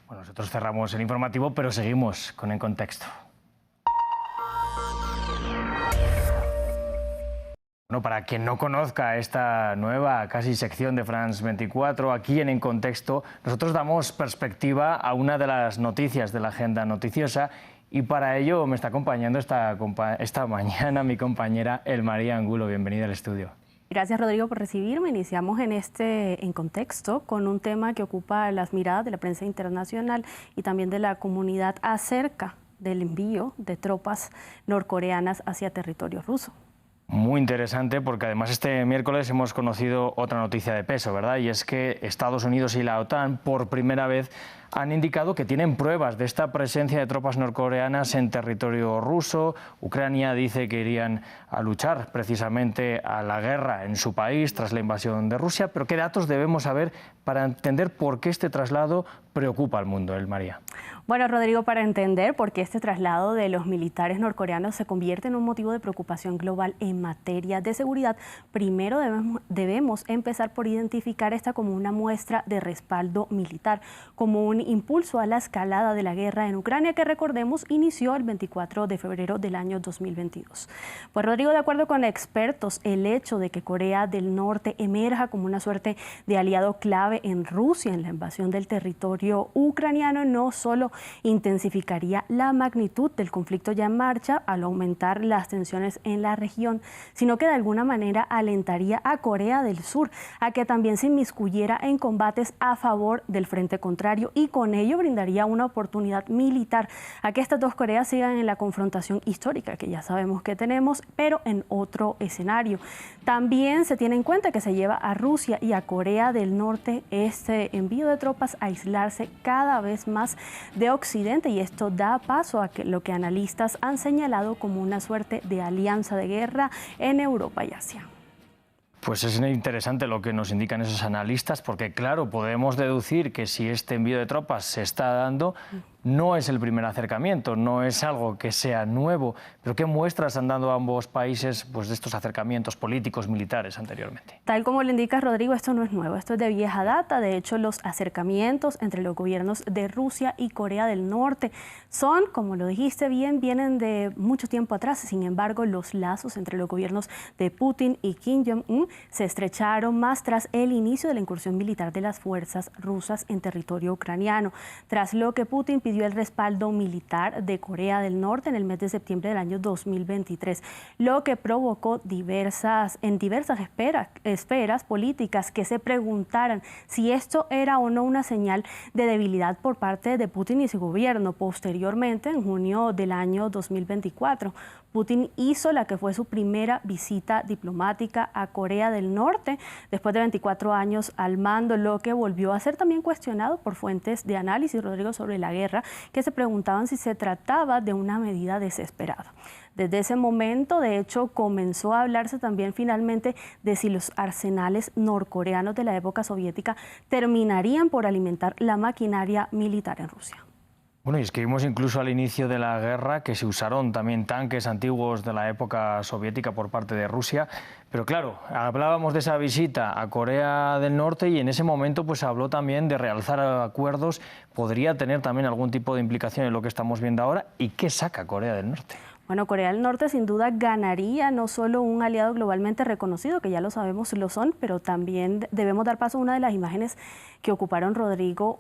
Bueno, nosotros cerramos el informativo, pero seguimos con En Contexto. Bueno, para quien no conozca esta nueva casi sección de France 24, aquí en Contexto nosotros damos perspectiva a una de las noticias de la agenda noticiosa y para ello me está acompañando esta mañana mi compañera El María Angulo. Bienvenida al estudio. Gracias, Rodrigo, por recibirme. Iniciamos en Contexto con un tema que ocupa las miradas de la prensa internacional y también de la comunidad acerca del envío de tropas norcoreanas hacia territorio ruso. Muy interesante porque además este miércoles hemos conocido otra noticia de peso, ¿verdad? Y es que Estados Unidos y la OTAN por primera vez han indicado que tienen pruebas de esta presencia de tropas norcoreanas en territorio ruso. Ucrania dice que irían a luchar precisamente a la guerra en su país tras la invasión de Rusia. Pero ¿qué datos debemos saber para entender por qué este traslado preocupa al mundo, El María? Bueno, Rodrigo, para entender por qué este traslado de los militares norcoreanos se convierte en un motivo de preocupación global en materia de seguridad, primero debemos empezar por identificar esta como una muestra de respaldo militar, como un impulso a la escalada de la guerra en Ucrania que, recordemos, inició el 24 de febrero del año 2022. Pues, Rodrigo, de acuerdo con expertos, el hecho de que Corea del Norte emerja como una suerte de aliado clave en Rusia en la invasión del territorio ucraniano no solo intensificaría la magnitud del conflicto ya en marcha al aumentar las tensiones en la región, sino que de alguna manera alentaría a Corea del Sur a que también se inmiscuyera en combates a favor del frente contrario y con ello brindaría una oportunidad militar a que estas dos Coreas sigan en la confrontación histórica que ya sabemos que tenemos, pero en otro escenario. También se tiene en cuenta que se lleva a Rusia y a Corea del Norte este envío de tropas a aislarse cada vez más de Occidente y esto da paso a lo que analistas han señalado como una suerte de alianza de guerra en Europa y Asia. Pues es interesante lo que nos indican esos analistas porque, claro, podemos deducir que si este envío de tropas se está dando, no es el primer acercamiento, no es algo que sea nuevo, pero ¿qué muestras han dado ambos países pues, de estos acercamientos políticos, militares anteriormente? Tal como le indica Rodrigo, esto no es nuevo, esto es de vieja data. De hecho, los acercamientos entre los gobiernos de Rusia y Corea del Norte son, como lo dijiste bien, vienen de mucho tiempo atrás. Sin embargo, los lazos entre los gobiernos de Putin y Kim Jong-un se estrecharon más tras el inicio de la incursión militar de las fuerzas rusas en territorio ucraniano, tras lo que Putin pidió el respaldo militar de Corea del Norte en el mes de septiembre del año 2023, lo que provocó en diversas esferas políticas que se preguntaran si esto era o no una señal de debilidad por parte de Putin y su gobierno. Posteriormente, en junio del año 2024, Putin hizo la que fue su primera visita diplomática a Corea del Norte después de 24 años al mando, lo que volvió a ser también cuestionado por fuentes de análisis, Rodrigo, sobre la guerra, que se preguntaban si se trataba de una medida desesperada. Desde ese momento, de hecho, comenzó a hablarse también finalmente de si los arsenales norcoreanos de la época soviética terminarían por alimentar la maquinaria militar en Rusia. Bueno, y es que vimos incluso al inicio de la guerra que se usaron también tanques antiguos de la época soviética por parte de Rusia. Pero claro, hablábamos de esa visita a Corea del Norte y en ese momento pues habló también de realzar acuerdos. ¿Podría tener también algún tipo de implicación en lo que estamos viendo ahora? ¿Y qué saca Corea del Norte? Bueno, Corea del Norte sin duda ganaría no solo un aliado globalmente reconocido, que ya lo sabemos lo son, pero también debemos dar paso a una de las imágenes que ocuparon, Rodrigo,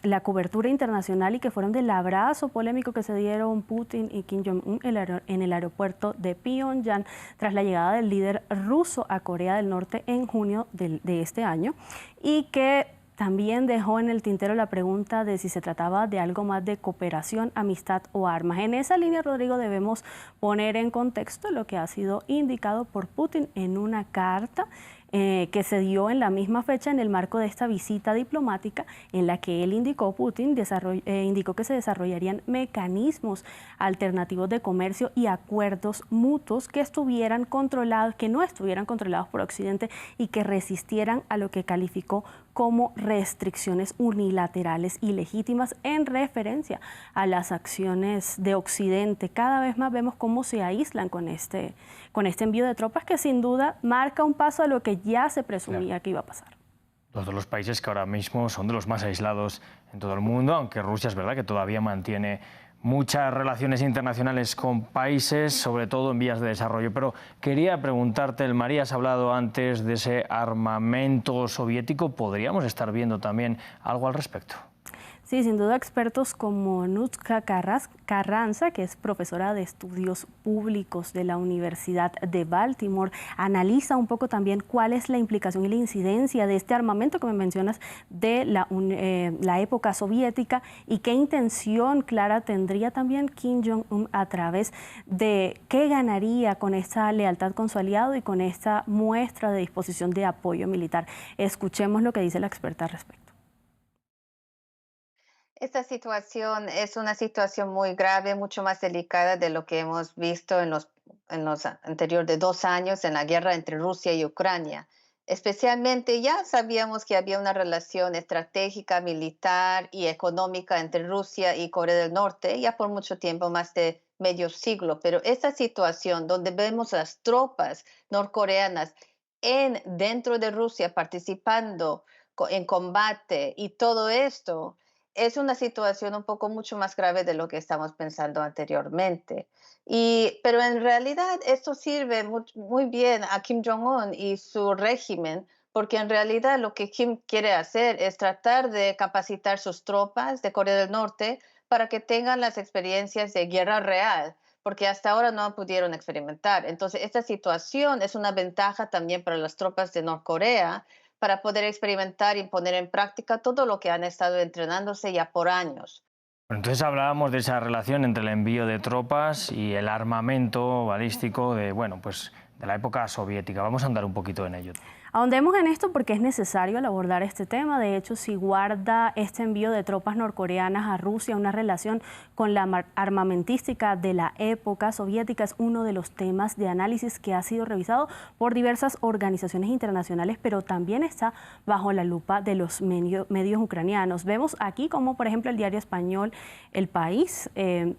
la cobertura internacional y que fueron del abrazo polémico que se dieron Putin y Kim Jong-un en el aeropuerto de Pyongyang tras la llegada del líder ruso a Corea del Norte en junio de este año y que también dejó en el tintero la pregunta de si se trataba de algo más de cooperación, amistad o armas. En esa línea, Rodrigo, debemos poner en contexto lo que ha sido indicado por Putin en una carta que se dio en la misma fecha en el marco de esta visita diplomática en la que él indicó que se desarrollarían mecanismos alternativos de comercio y acuerdos mutuos que no estuvieran controlados por Occidente y que resistieran a lo que calificó como restricciones unilaterales y legítimas en referencia a las acciones de Occidente. Cada vez más vemos cómo se aíslan con este envío de tropas que sin duda marca un paso a lo que ya se presumía que iba a pasar. Dos de los países que ahora mismo son de los más aislados en todo el mundo, aunque Rusia es verdad que todavía mantiene muchas relaciones internacionales con países, sobre todo en vías de desarrollo. Pero quería preguntarte, El María, has hablado antes de ese armamento soviético. ¿Podríamos estar viendo también algo al respecto? Sí, sin duda expertos como Nutka Carranza, que es profesora de estudios públicos de la Universidad de Baltimore, analiza un poco también cuál es la implicación y la incidencia de este armamento que me mencionas de la época soviética y qué intención clara tendría también Kim Jong-un a través de qué ganaría con esta lealtad con su aliado y con esta muestra de disposición de apoyo militar. Escuchemos lo que dice la experta al respecto. Esta situación es una situación muy grave, mucho más delicada de lo que hemos visto en los anteriores de 2 años en la guerra entre Rusia y Ucrania. Especialmente ya sabíamos que había una relación estratégica, militar y económica entre Rusia y Corea del Norte ya por mucho tiempo, más de medio siglo. Pero esta situación donde vemos las tropas norcoreanas dentro de Rusia participando en combate y todo esto es una situación un poco mucho más grave de lo que estamos pensando anteriormente. Pero en realidad esto sirve muy bien a Kim Jong-un y su régimen, porque en realidad lo que Kim quiere hacer es tratar de capacitar sus tropas de Corea del Norte para que tengan las experiencias de guerra real, porque hasta ahora no pudieron experimentar. Entonces, esta situación es una ventaja también para las tropas de Norcorea, para poder experimentar y poner en práctica todo lo que han estado entrenándose ya por años. Entonces hablábamos de esa relación entre el envío de tropas y el armamento balístico de la época soviética. Vamos a andar un poquito en ello. Ahondemos en esto porque es necesario al abordar este tema. De hecho, si guarda este envío de tropas norcoreanas a Rusia una relación con la armamentística de la época soviética, es uno de los temas de análisis que ha sido revisado por diversas organizaciones internacionales, pero también está bajo la lupa de los medios ucranianos. Vemos aquí como, por ejemplo, el diario español El País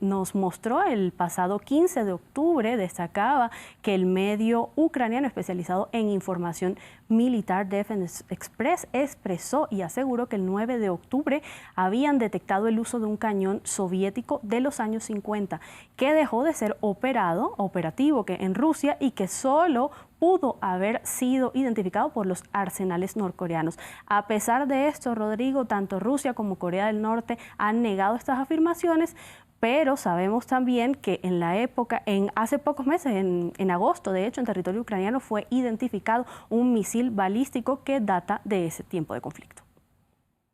nos mostró el pasado 15 de octubre, destacaba que el medio ucraniano especializado en información militar Defense Express expresó y aseguró que el 9 de octubre habían detectado el uso de un cañón soviético de los años 50 que dejó de ser operativo en Rusia y que solo pudo haber sido identificado por los arsenales norcoreanos. A pesar de esto, Rodrigo, tanto Rusia como Corea del Norte han negado estas afirmaciones, pero sabemos también que en la época, hace pocos meses, en agosto, de hecho, en territorio ucraniano fue identificado un misil balístico que data de ese tiempo de conflicto.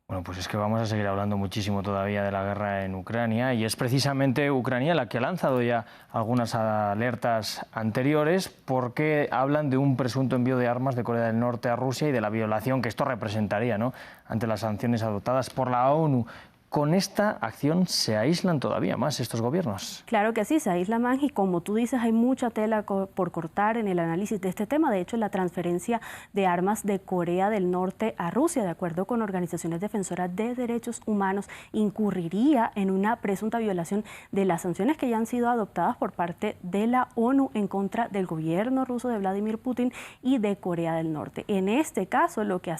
Bueno, pues es que vamos a seguir hablando muchísimo todavía de la guerra en Ucrania y es precisamente Ucrania la que ha lanzado ya algunas alertas anteriores porque hablan de un presunto envío de armas de Corea del Norte a Rusia y de la violación que esto representaría, ¿no?, ante las sanciones adoptadas por la ONU. ¿Con esta acción se aíslan todavía más estos gobiernos? Claro que sí, se aíslan más y como tú dices, hay mucha tela por cortar en el análisis de este tema. De hecho, la transferencia de armas de Corea del Norte a Rusia, de acuerdo con organizaciones defensoras de derechos humanos, incurriría en una presunta violación de las sanciones que ya han sido adoptadas por parte de la ONU en contra del gobierno ruso de Vladimir Putin y de Corea del Norte. En este caso, lo que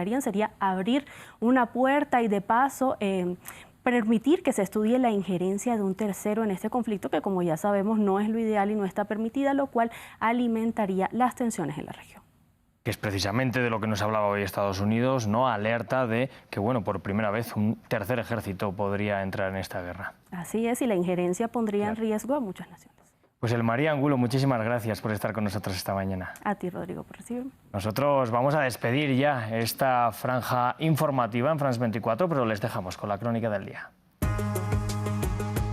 harían sería abrir una puerta y de paso permitir que se estudie la injerencia de un tercero en este conflicto que, como ya sabemos, no es lo ideal y no está permitida, lo cual alimentaría las tensiones en la región. Que es precisamente de lo que nos hablaba hoy Estados Unidos, ¿no?, alerta de que, por primera vez un tercer ejército podría entrar en esta guerra. Así es, y la injerencia pondría en riesgo a muchas naciones. Pues El María Angulo, muchísimas gracias por estar con nosotros esta mañana. A ti, Rodrigo, por recibirme. Nosotros vamos a despedir ya esta franja informativa en France 24, pero les dejamos con la crónica del día.